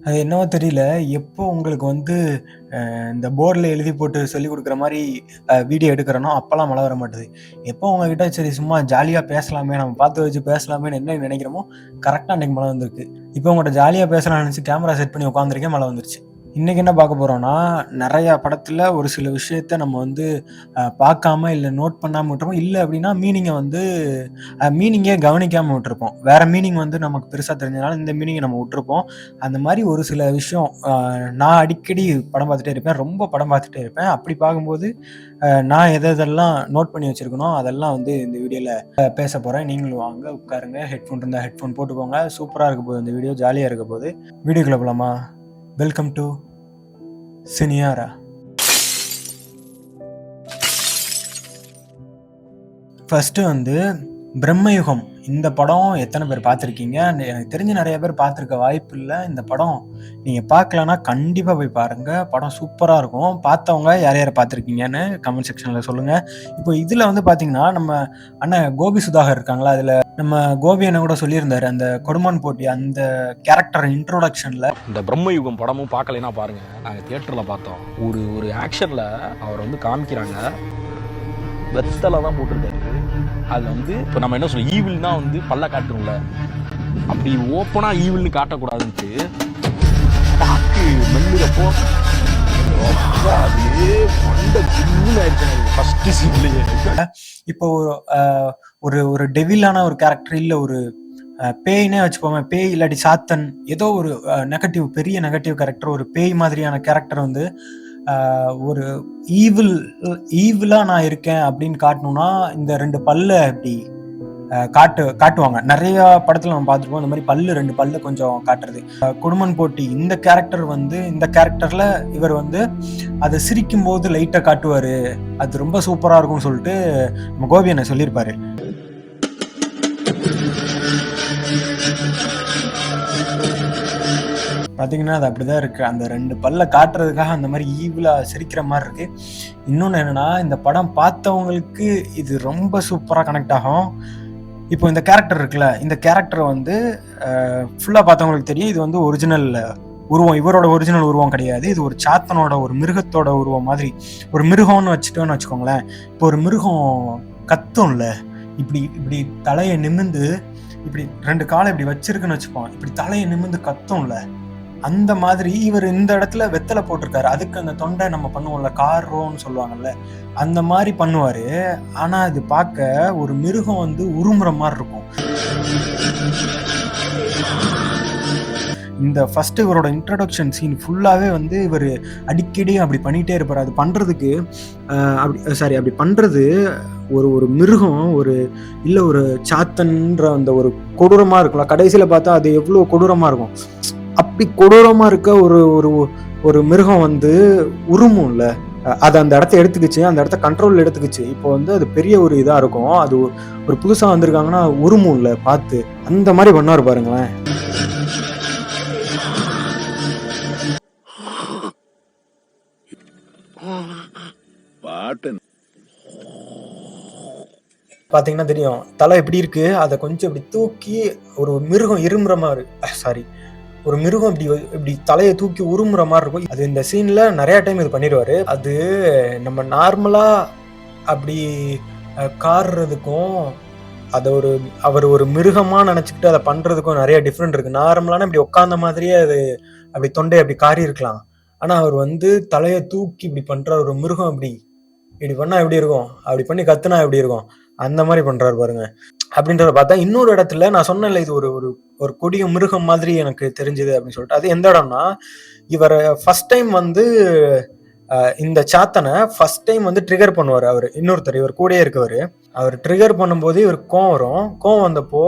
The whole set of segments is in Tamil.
அது என்னவோ தெரியல. எப்போ உங்களுக்கு வந்து இந்த போர்ட்ல எழுதி போட்டு சொல்லிக் குடுக்குற மாரி வீடியோ எடுக்கிறேனோ, அப்பலாம் மழை வர மாட்டுது. எப்போ உங்ககிட்ட சரி சும்மா ஜாலியா பேசலாமே, நம்ம பார்த்து வச்சு பேசலாமேன்னு என்ன நெனைக்கிறோமோ, கரெக்ட்டா அன்னைக்கு மழை வந்திருக்கு. இப்போ உங்கட்ட ஜாலியா பேசலாம்னு நெனச்சு கேமரா செட் பண்ணி உட்காந்துருக்கேன், மழை வந்துருச்சு. இன்னைக்கு என்ன பார்க்க போறோம்னா, நெறையா படத்துல ஒரு சில விஷயத்த நம்ம வந்து பார்க்காம, இல்ல நோட் பண்ணாம விட்டுருப்போம். இல்ல அப்டின்னா மீனிங்க வந்து மீனிங்கே கவனிக்காம விட்டுருப்போம். வேற மீனிங் வந்து நமக்கு பெருசா தெரிஞ்சதுனால, இந்த மீனிங்க நம்ம விட்டுருப்போம். அந்த மாரி ஒரு சில விஷயம் நான் அடிக்கடி படம் பார்த்துட்டே இருப்பேன். ரொம்ப படம் பார்த்துட்டே இருப்பேன். அப்படி பார்க்கும்போது, நான் எதெல்லாம் நோட் பண்ணி வச்சிருக்கனோ, அதெல்லாம் வந்து இந்த வீடியோல பேச போறேன். நீங்களும் வாங்க உட்காருங்க. ஹெட்ஃபோன் இருந்தா ஹெட்ஃபோன் போட்டுக்கோங்க. சூப்பரா இருக்க போகுது இந்த வீடியோ. ஜாலியா இருக்க போகுது. வீடியோக்குள்ள போலாமா? Welcome to சினியாரா. ஃபர்ஸ்ட்டு வந்து பிரம்மயுகம். இந்த படம் எத்தனை பேர் பார்த்துருக்கீங்க? எனக்கு தெரிஞ்சு நெறைய பேர் பார்த்துருக்க வாய்ப்பு இல்ல. இந்த படம் நீங்க பார்க்கலன்னா கண்டிப்பா போய் பாருங்க. படம் சூப்பரா இருக்கும். பார்த்தவங்க யார் யார் பார்த்துருக்கீங்கன்னு கமெண்ட் செக்ஷன்ல சொல்லுங்க. இப்போ இதுல வந்து பார்த்தீங்கன்னா, நம்ம அண்ணன் கோபி சுதாகர் இருக்காங்களா, அதுல நம்ம கோபி அண்ணன் கூட சொல்லியிருந்தாரு. அந்த கொடுமான் போட்டி அந்த கேரக்டர் இன்ட்ரோடக்ஷன்ல இந்த பிரம்மயுகம் படமும் பார்க்கலைன்னா பாருங்க. நாங்கள் தியேட்டரில் பார்த்தோம். ஒரு ஒரு ஆக்ஷனில் அவர் வந்து காமிக்கிறாங்க. வெத்தலை தான் போட்டிருக்காரு. அது வந்து இப்போ நம்ம என்ன சொல்றோம், ஈவில்னா வந்து பல்ல காட்டுறோம்ல, அப்படி ஓப்பனாக ஈவில்னு காட்டக்கூடாதுன்ட்டு பாக்கு மெல்லுறப்போ ஃபர்ஸ்ட் சீன்லயே இப்போ ஒரு ஒரு டெவிலான ஒரு கேரக்டர், இல்ல ஒரு பேய்னே வச்சுப்போமே, பேய் இல்லாட்டி சாத்தன், ஏதோ ஒரு நெகட்டிவ், பெரிய நெகட்டிவ் கேரக்டர், ஒரு பேய் மாதிரியான கேரக்டர் வந்து ஒரு ஈவிலா நான் இருக்கேன் அப்படின்னு காட்டணும்னா, இந்த 2 பல்ல இப்படி காட்டுவாங்க. நெறைய படத்துல நம்ம பார்த்துருப்போம். இந்த மாதிரி 2 பல்லு கொஞ்சம் காட்டுறது. கொடுமன் போட்டி இந்த கேரக்டர் வந்து, இந்த கேரக்டர்ல இவர் வந்து அதை சிரிக்கும் போது லைட்டா காட்டுவாரு. அது ரொம்ப சூப்பரா இருக்கும்னு சொல்லிட்டு நம்ம கோபி அண்ணன் சொல்லியிருப்பாரு. பார்த்தீங்கன்னா, அது அப்படிதான் இருக்கு. அந்த 2 பல்ல காட்டுறதுக்காக அந்த மாரி ஈவிலா சிரிக்கிற மாரி இருக்கு. இன்னொன்னு என்னன்னா, இந்த படம் பார்த்தவங்களுக்கு இது ரொம்ப சூப்பரா கனெக்ட் ஆகும். இப்போ இந்த கேரக்டர் இருக்குல்ல, இந்த கேரக்டர் வந்து ஃபுல்லா பார்த்தவங்களுக்கு தெரியும். இது வந்து ஒரிஜினல் உருவம். இவரோட ஒரிஜினல் உருவம் கிடையாது. இது ஒரு சாத்தனோட, ஒரு மிருகத்தோட உருவம் மாதிரி. ஒரு மிருகம்னு வச்சுட்டோம்னு வச்சுக்கோங்களேன். இப்போ ஒரு மிருகம் கத்தும்ல, இப்படி இப்படி தலைய நிமிர்ந்து, இப்படி 2 கால இப்படி வச்சிருக்குன்னு வச்சுப்போம். இப்படி தலைய நிமிர்ந்து கத்தும்ல, அந்த மாதிரி இவர் இந்த இடத்துல வெத்தலை போட்டிருக்காரு. அதுக்கு அந்த தொண்டை நம்ம பண்ணுவோம்ல, காரோன்னு சொல்லுவாங்கல்ல, அந்த மாதிரி பண்ணுவாரு. ஆனா இது பார்க்க ஒரு மிருகம் வந்து உருமுற மாதிரி இருக்கும். இந்த ஃபர்ஸ்ட் இவரோட இன்ட்ரோடக்ஷன் சீன் ஃபுல்லாவே வந்து இவர் அடிக்கடி அப்படி பண்ணிட்டே இருப்பாரு. அது பண்றதுக்கு அப்படி பண்றது ஒரு ஒரு மிருகம், ஒரு சாத்தன்ற அந்த ஒரு கொடூரமா இருக்கும்ல. கடைசியில பார்த்தா அது எவ்வளவு கொடூரமா இருக்கும். அப்படி கொடூரமா இருக்க ஒரு ஒரு ஒரு மிருகம் வந்து உருமும்ல, அது அந்த இடத்த எடுத்துக்கிச்சு, அந்த இடத்த கண்ட்ரோல் எடுத்துக்கிச்சு. இப்போ வந்து அது பெரிய ஒரு இதா இருக்கும். அது ஒரு புதுசா வந்திருக்காங்கன்னா உருமும்ல பார்த்து, அந்த மாதிரி பண்ணாரு பாருங்களேன். பாத்தீங்கன்னா தெரியும், தலை எப்படி இருக்கு, அதை கொஞ்சம் இப்படி தூக்கி ஒரு மிருகம் இருமுற மாதிரி, ஒரு மிருகம் இப்படி தலையை தூக்கி உருமுற மாதிரி இருக்கும். அது இந்த சீன்ல நிறைய டைம் இது பண்ணிடுவாரு. அது நம்ம நார்மலா அப்படி காடுறதுக்கும், அவர் ஒரு மிருகமா நினைச்சுக்கிட்டு அதை பண்றதுக்கும் நிறைய டிஃப்ரெண்ட் இருக்கு. நார்மலான இப்படி உட்கார்ந்த மாதிரியே அது அப்படி தொண்டை அப்படி காரி இருக்கலாம். ஆனா அவர் வந்து தலையை தூக்கி இப்படி பண்ற ஒரு மிருகம் இப்படி பண்ணா எப்படி இருக்கும், அப்படி பண்ணி கத்துனா எப்படி இருக்கும், அந்த மாதிரி பண்றாரு பாருங்க. அப்படின்றத பார்த்தா இன்னொரு இடத்துல நான் சொன்னேன்ல, இது ஒரு ஒரு கொடிய மிருகம் மாதிரி எனக்கு தெரிஞ்சது அப்படின்னு சொல்லிட்டு. அது எந்த இடம்னா, இவர் ஃபர்ஸ்ட் டைம் வந்து இந்த சாத்தனை ஃபர்ஸ்ட் டைம் வந்து ட்ரிகர் பண்ணுவாரு அவரு. இன்னொருத்தர் இவர் கூடயே இருக்கவரு. அவர் ட்ரிகர் பண்ணும்போது இவர் கோவம் வரும். கோவம் வந்தப்போ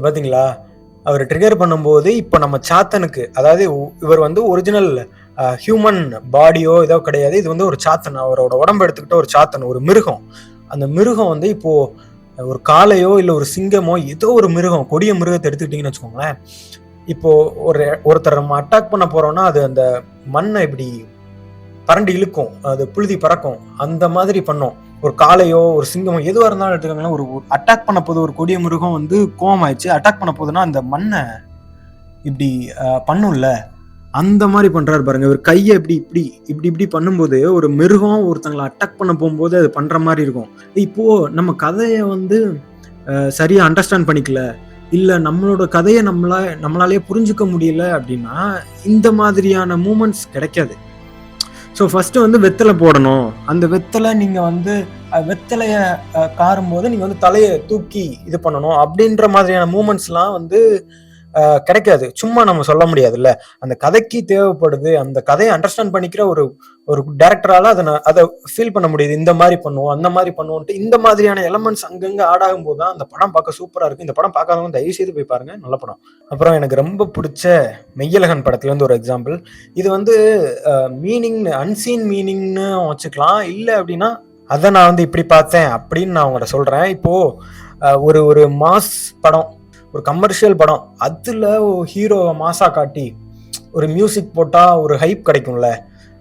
பாத்தீங்களா, அவர் ட்ரிகர் பண்ணும்போது இப்போ நம்ம சாத்தனுக்கு, அதாவது இவர் வந்து ஒரிஜினல் ஹியூமன் பாடியோ ஏதோ கிடையாது. இது வந்து ஒரு சாத்தன், அவரோட உடம்பு எடுத்துக்கிட்ட ஒரு சாத்தன், ஒரு மிருகம். அந்த மிருகம் வந்து இப்போ ஒரு காளையோ இல்ல ஒரு சிங்கமோ ஏதோ ஒரு மிருகம், கொடிய மிருகத்தை எடுத்துக்கிட்டீங்கன்னு வச்சுக்கோங்களேன். இப்போ ஒருத்தர் நம்ம அட்டாக் பண்ண போறோம்னா அது அந்த மண்ணை இப்படி பரண்டு இழுக்கும், அது புழுதி பறக்கும், அந்த மாதிரி பண்ணும். ஒரு காளையோ ஒரு சிங்கமோ எதுவாக இருந்தாலும் எடுத்துக்காங்களேன், ஒரு அட்டாக் பண்ண போது ஒரு கொடிய மிருகம் வந்து கோவம் ஆயிடுச்சு அட்டாக் பண்ண போதுன்னா அந்த மண்ணை இப்படி பண்ணும்ல, அந்த மாதிரி பண்றாரு பாருங்க. ஒரு கையை இப்படி இப்படி இப்படி இப்படி பண்ணும்போது ஒரு மிருகம் ஒருத்தங்களை அட்டாக் பண்ண போகும்போது அது பண்ற மாதிரி இருக்கும். இப்போ நம்ம கதையை வந்து சரியா அண்டர்ஸ்டாண்ட் பண்ணிக்கல, இல்ல நம்மளோட கதையை நம்மளாலேயே புரிஞ்சுக்க முடியல அப்படின்னா இந்த மாதிரியான மூமெண்ட்ஸ் கிடைக்காது. ஸோ ஃபர்ஸ்ட் வந்து வெத்தலை போடணும். அந்த வெத்தலை நீங்க வந்து வெத்தலைய காரும்போது நீங்க வந்து தலையை தூக்கி இது பண்ணணும் அப்படின்ற மாதிரியான மூமெண்ட்ஸ்லாம் வந்து கிடைக்காது. சும்மா நம்ம சொல்ல முடியாதுல்ல. அந்த கதைக்கு தேவைப்படுது. அந்த கதையை அண்டர்ஸ்டாண்ட் பண்ணிக்கிற ஒரு டைரக்டரால அதை ஃபீல் பண்ண முடியுது. இந்த மாதிரி பண்ணுவோம், அந்த மாதிரி பண்ணுவோம்ட்டு இந்த மாதிரியான எலமெண்ட்ஸ் அங்கங்க ஆட் ஆகும் போது தான் அந்த படம் பார்க்க சூப்பரா இருக்கு. இந்த படம் பார்க்காதவங்க தயவு செய்து போய் பாருங்க, நல்ல படம். அப்புறம் எனக்கு ரொம்ப பிடிச்ச மெய்யழகன் படத்துல இருந்து ஒரு எக்ஸாம்பிள். இது வந்து மீனிங் அன்சீன் மீனிங்னு வச்சுக்கலாம், இல்லை அப்படின்னா அதை நான் வந்து இப்படி பார்த்தேன் அப்படின்னு நான் உங்கள்கிட்ட சொல்றேன். இப்போ ஒரு மாஸ் படம், ஒரு கமர்ஷியல் படம், அதுல ஹீரோவை மாசா காட்டி ஒரு மியூசிக் போட்டா ஒரு ஹைப் கிடைக்கும்ல,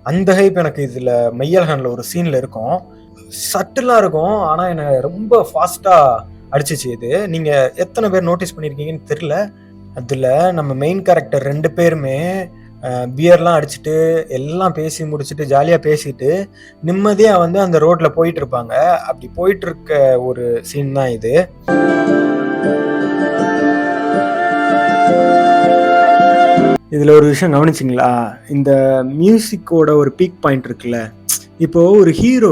அந்த ஹைப் எனக்கு இதுல மெய்யழகன்ல ஒரு சீன்ல இருக்கும். சட்டிலா இருக்கும், ஆனா என்ன ரொம்ப ஃபாஸ்டா அடிச்சிச்சு. இது நீங்க எத்தனை பேர் நோட்டீஸ் பண்ணிருக்கீங்கன்னு தெரியல. அதுல நம்ம மெயின் கேரக்டர் 2 பேருமே பியர்லாம் அடிச்சுட்டு எல்லாம் பேசி முடிச்சுட்டு ஜாலியா பேசிட்டு நிம்மதியா வந்து அந்த ரோட்ல போயிட்டு இருப்பாங்க. அப்படி போயிட்டு இருக்க ஒரு சீன் தான் இது. இதுல ஒரு விஷயம் கவனிச்சிங்களா? இந்த மியூசிக்கோட ஒரு பீக் பாயிண்ட் இருக்குல்ல, இப்போ ஒரு ஹீரோ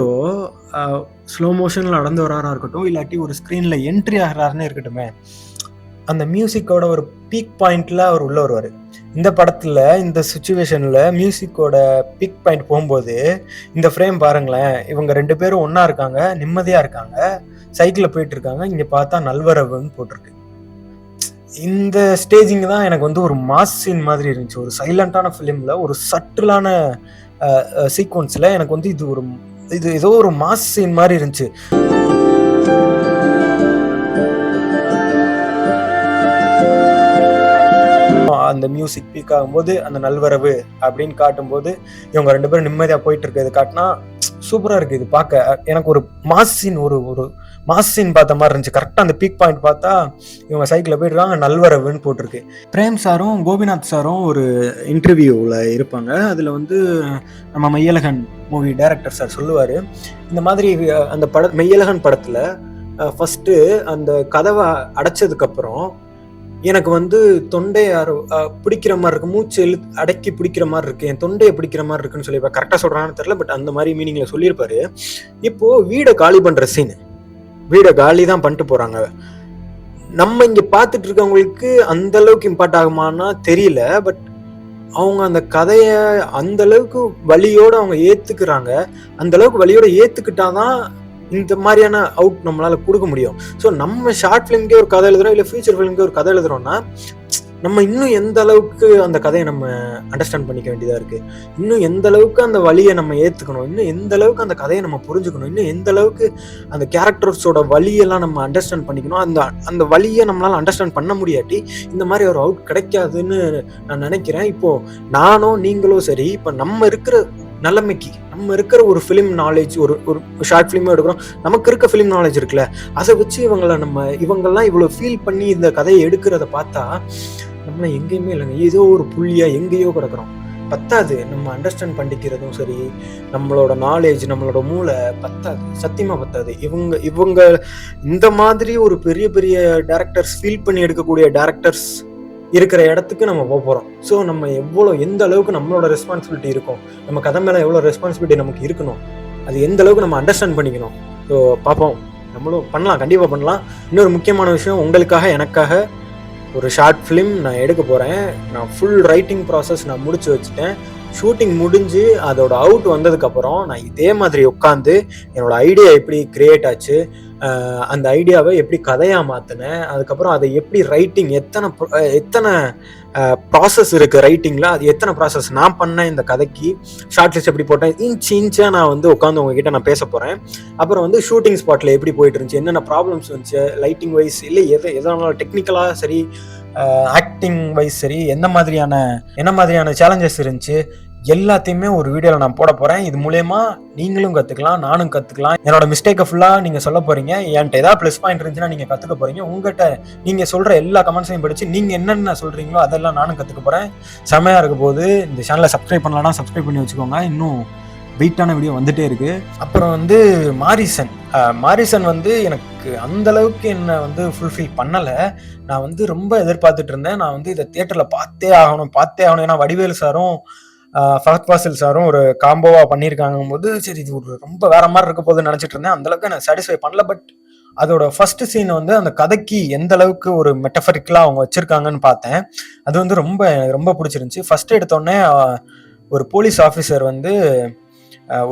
ஸ்லோ மோஷன்ல நடந்து வராரா இருக்கட்டும், இல்லாட்டி ஒரு ஸ்கிரீன்ல என்ட்ரி ஆகிறாருன்னு இருக்கட்டுமே, அந்த மியூசிக்கோட ஒரு பீக் பாயிண்ட்ல அவர் உள்ள வருவாரு. இந்த படத்துல இந்த சுச்சுவேஷன்ல மியூசிக்கோட பீக் பாயிண்ட் போகும்போது இந்த ஃப்ரேம் பாருங்களேன், இவங்க 2 பேரும் ஒன்னா இருக்காங்க, நிம்மதியா இருக்காங்க, சைக்கிள்ல போயிட்டு இருக்காங்க, இங்க பார்த்தா நல்வரவுன்னு போட்டிருக்கு. இந்த ஸ்டேஜிங் தான் எனக்கு வந்து ஒரு மாஸ் சீன் மாதிரி இருந்துச்சு. ஒரு சைலண்டான ஃபிலிம்ல ஒரு சட்டிலான சீக்வன்ஸ்ல எனக்கு வந்து இது ஏதோ ஒரு மாஸ் சீன் மாதிரி இருந்துச்சு. அந்த மியூசிக் பீக் ஆகும்போது அந்த நல்வரவு அப்படின்னு காட்டும்போது இவங்க 2 பேரும் நிம்மதியா போயிட்டு இருக்கு, இது காட்டினா சூப்பரா இருக்கு. இது பார்க்க எனக்கு ஒரு மாஸ் சீன் ஒரு மாஸ் சீன் பார்த்த மாதிரி இருந்துச்சு. கரெக்டா அந்த பீக் பாயிண்ட் பார்த்தா இவங்க சைக்கிள்ல போயிட்டு இருக்காங்க, நல்வரவுன்னு போட்டிருக்கு. பிரேம் சாரும் கோபிநாத் சாரும் ஒரு இன்டர்வியூவில் இருப்பாங்க. அதில் வந்து நம்ம மெய்யழகன் மூவி டைரக்டர் சார் சொல்லுவார், இந்த மாதிரி அந்த மெய்யழகன் படத்தில் ஃபஸ்ட்டு அந்த கதவை அடைச்சதுக்கப்புறம் எனக்கு வந்து தொண்டையை பிடிக்கிற மாதிரி இருக்கு, மூச்சு அடக்கி பிடிக்கிற மாதிரி இருக்கு, என் தொண்டையை பிடிக்கிற மாதிரி இருக்குன்னு சொல்லியிருப்பாரு. கரெக்டாக சொல்கிறான்னு தெரியல, பட் அந்த மாதிரி மீனிங்ல சொல்லியிருப்பாரு. இப்போ வீடை காலி பண்ணுற சீன், வீடை காலி தான் பண்ணிட்டு போகிறாங்க. நம்ம இங்கே பார்த்துட்டு இருக்கவங்களுக்கு அந்த அளவுக்கு இம்பாக்ட் ஆகுமானா தெரியல, பட் அவங்க அந்த கதையை அந்த அளவுக்கு வலியோடு அவங்க ஏற்றுக்கிறாங்க. அந்த அளவுக்கு வலியோட ஏற்றுக்கிட்டாதான் இந்த மாதிரியான அவுட் நம்மளால கொடுக்க முடியும். ஸோ நம்ம ஷார்ட் ஃபிலிம்கே ஒரு கதை எழுதுறோம், இல்லை ஃபியூச்சர் ஃபிலிம்கே ஒரு கதை எழுதுறோம்னா நம்ம இன்னும் எந்த அளவுக்கு அந்த கதையை நம்ம அண்டர்ஸ்டாண்ட் பண்ணிக்க வேண்டியதா இருக்கு, இன்னும் எந்த அளவுக்கு அந்த வலியை நம்ம ஏத்துக்கணும், இன்னும் எந்த அளவுக்கு அந்த கதையை நம்ம புரிஞ்சுக்கணும், இன்னும் எந்த அளவுக்கு அந்த கேரக்டர்ஸோட வலியெல்லாம் நம்ம அண்டர்ஸ்டாண்ட் பண்ணிக்கணும். அந்த வலியை நம்மளால அண்டர்ஸ்டாண்ட் பண்ண முடியாட்டி இந்த மாதிரி ஒரு அவுட் கிடைக்காதுன்னு நான் நினைக்கிறேன். இப்போ நானோ நீங்களோ சரி, இப்போ நம்ம இருக்கிற நிலைமைக்கு நம்ம இருக்கிற ஒரு ஃபிலிம் நாலேஜ், ஒரு ஷார்ட் ஃபிலிமாக எடுக்கிறோம், நமக்கு இருக்க ஃபிலிம் நாலேஜ் இருக்குல்ல, அதை வச்சு இவங்கெல்லாம் இவ்வளோ ஃபீல் பண்ணி இந்த கதையை எடுக்கிறத பார்த்தா நம்மள எங்கேயுமே இல்லைங்க, ஏதோ ஒரு புள்ளியா எங்கேயோ கிடக்குறோம். பத்தாது, நம்ம அண்டர்ஸ்டாண்ட் பண்ணிக்கிறதும் சரி, நம்மளோட நாலேஜ், நம்மளோட மூளை பத்தாது, சத்தியமா பத்தாது. இவங்க இந்த மாதிரி ஒரு பெரிய பெரிய டேரக்டர்ஸ் ஃபீல் பண்ணி எடுக்கக்கூடிய டேரக்டர்ஸ் இருக்கிற இடத்துக்கு நம்ம போகிறோம். ஸோ நம்ம எந்த அளவுக்கு நம்மளோட ரெஸ்பான்சிபிலிட்டி இருக்கும், நம்ம கதை மேலே எவ்வளோ ரெஸ்பான்சிபிலிட்டி நமக்கு இருக்கணும், அது எந்த அளவுக்கு நம்ம அண்டர்ஸ்டாண்ட் பண்ணிக்கணும். ஸோ பார்ப்போம், நம்மளும் பண்ணலாம், கண்டிப்பாக பண்ணலாம். இன்னொரு முக்கியமான விஷயம், உங்களுக்காக எனக்காக ஒரு ஷார்ட் ஃபிலிம் நான் எடுக்க போகிறேன். நான் ஃபுல் ரைட்டிங் ப்ராசஸ் நான் முடிச்சு வச்சுட்டேன். ஷூட்டிங் முடிஞ்சு அதோட அவுட் வந்ததுக்கப்புறம் நான் இதே மாதிரி உட்காந்து என்னோட ஐடியா எப்படி கிரியேட் ஆச்சு, அந்த ஐடியாவை எப்படி கதையாக மாற்றினேன், அதுக்கப்புறம் அதை எப்படி ரைட்டிங், எத்தனை ப்ராசஸ் இருக்குது ரைட்டிங்கில், அது எத்தனை ப்ராசஸ் நான் பண்ணேன் இந்த கதைக்கு, ஷார்ட் லிஸ்ட் எப்படி போட்டேன், இன்ச்சாக நான் வந்து உட்காந்து உங்ககிட்ட நான் பேச போகிறேன். அப்புறம் வந்து ஷூட்டிங் ஸ்பாட்டில் எப்படி போயிட்டு இருந்துச்சு, என்னென்ன ப்ராப்ளம்ஸ் இருந்துச்சு, லைட்டிங் வைஸ் இல்லை எதனால டெக்னிக்கலாக சரி, ஆக்டிங் வைஸ் சரி, என்ன மாதிரியான சேலஞ்சஸ் இருந்துச்சு, எல்லாத்தையுமே ஒரு வீடியோவில் நான் போட போகிறேன். இது மூலயமா நீங்களும் கற்றுக்கலாம், நானும் கற்றுக்கலாம். என்னோட மிஸ்டேக்கை ஃபுல்லாக நீங்கள் சொல்ல போகிறீங்க. என்கிட்ட ஏதாவது ப்ளஸ் பாயிண்ட் இருந்துச்சுன்னா நீங்கள் கற்றுக்க போகிறீங்க. உங்கள்கிட்ட நீங்கள் சொல்கிற எல்லா கமெண்ட்ஸையும் படித்து நீங்கள் என்னென்ன சொல்கிறீங்களோ அதெல்லாம் நானும் கற்றுக்க போகிறேன். செமையாக இருக்க போது. இந்த சேனலை சப்ஸ்கிரைப் பண்ணலாம்னா சப்ஸ்கிரைப் பண்ணி வச்சுக்கோங்க. இன்னும் வெயிட்டான வீடியோ வந்துட்டே இருக்குது. அப்புறம் வந்து மாரிசன் வந்து எனக்கு அந்தளவுக்கு என்னை வந்து ஃபுல்ஃபில் பண்ணலை. நான் வந்து ரொம்ப எதிர்பார்த்துட்டு இருந்தேன். நான் வந்து இதை தியேட்டரில் பார்த்தே ஆகணும். ஏன்னா வடிவேலு சாரும் ஃபஹத் ஃபாசில் சாரும் ஒரு காம்போவா பண்ணியிருக்காங்கும் போது சரி இது ஒரு ரொம்ப வேற மாதிரி இருக்க போதுன்னு நினைச்சிட்டு இருந்தேன். அந்த அளவுக்கு நான் சாட்டிஸ்ஃபை பண்ணல. பட் அதோட ஃபர்ஸ்ட் சீன் வந்து அந்த கதைக்கு எந்த அளவுக்கு ஒரு மெட்டஃபரிக்கலா அவங்க வச்சிருக்காங்கன்னு பார்த்தேன். அது வந்து ரொம்ப பிடிச்சிருந்துச்சு. ஃபர்ஸ்ட் எடுத்தோடனே ஒரு போலீஸ் ஆஃபீஸர் வந்து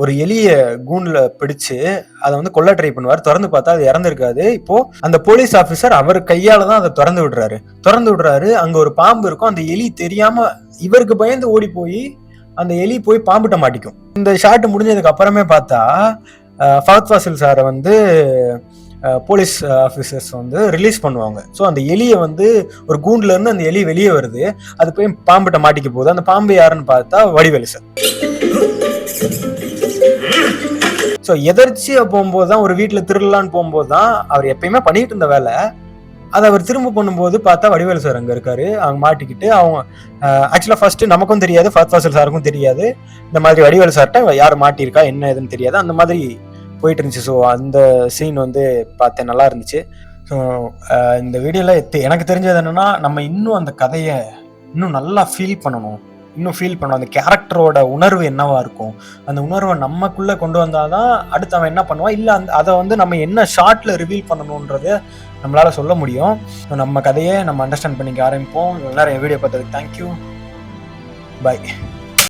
ஒரு எலிய கூண்டுல பிடிச்சு அதை வந்து கொல்ல ட்ரை பண்ணுவார். திறந்து பார்த்தா அது இறந்துருக்காது. இப்போ அந்த போலீஸ் ஆஃபீஸர் அவர் கையால தான் அதை திறந்து விடுறாரு. அங்க ஒரு பாம்பு இருக்கும். அந்த எலி தெரியாம இவருக்கு பயந்து ஓடி போய் அந்த எலி போய் பாம்புட்ட மாட்டிக்கும். இந்த ஷாட் முடிஞ்சதுக்கு அப்புறமே பார்த்தா ஃபஹத் ஃபாசில் சாரை வந்து போலீஸ் ஆஃபீஸர்ஸ் வந்து ரிலீஸ் பண்ணுவாங்க. ஸோ அந்த எலியை வந்து ஒரு கூண்டுல இருந்து அந்த எலி வெளியே வருது. அது போய் பாம்புட்ட மாட்டிக்க போகுது. அந்த பாம்பு யாருன்னு பார்த்தா வடிவேலு சார். ஸோ எதர்ச்சியா போகும்போது தான் ஒரு வீட்டில் திருடலான்னு போகும்போது தான் அவர் எப்பயுமே பண்ணிட்டு இருந்த வேலை அதை அவர் திரும்ப பண்ணும்போது பார்த்தா வடிவேலு சார் அங்கே இருக்காரு. அவங்க மாட்டிக்கிட்டு அவங்க ஆக்சுவலாக ஃபர்ஸ்ட் நமக்கும் தெரியாது, ஃபஹத் ஃபாசில் சாருக்கும் தெரியாது இந்த மாதிரி வடிவேலு சார்கிட்ட யார் மாட்டியிருக்கா என்ன ஏதுன்னு தெரியாது. அந்த மாதிரி போயிட்டு இருந்துச்சு. ஸோ அந்த சீன் வந்து பார்த்தேன், நல்லா இருந்துச்சு. ஸோ இந்த வீடியோவில் எனக்கு தெரிஞ்சது என்னன்னா, நம்ம இன்னும் அந்த கதையை இன்னும் நல்லா ஃபீல் பண்ணணும். அந்த கேரக்டரோட உணர்வு என்னவா இருக்கும், அந்த உணர்வை நமக்குள்ள கொண்டு வந்தாதான் அடுத்து அவன் என்ன பண்ணுவான், இல்லை அதை வந்து நம்ம என்ன ஷார்ட்ல ரிவீல் பண்ணணுன்றத நம்மளால சொல்ல முடியும். நம்ம கதையை நம்ம அண்டர்ஸ்டாண்ட் பண்ணிக்க ஆரம்பிப்போம். எல்லாரும் என் வீடியோ பார்த்ததுக்கு தேங்க்யூ. பை.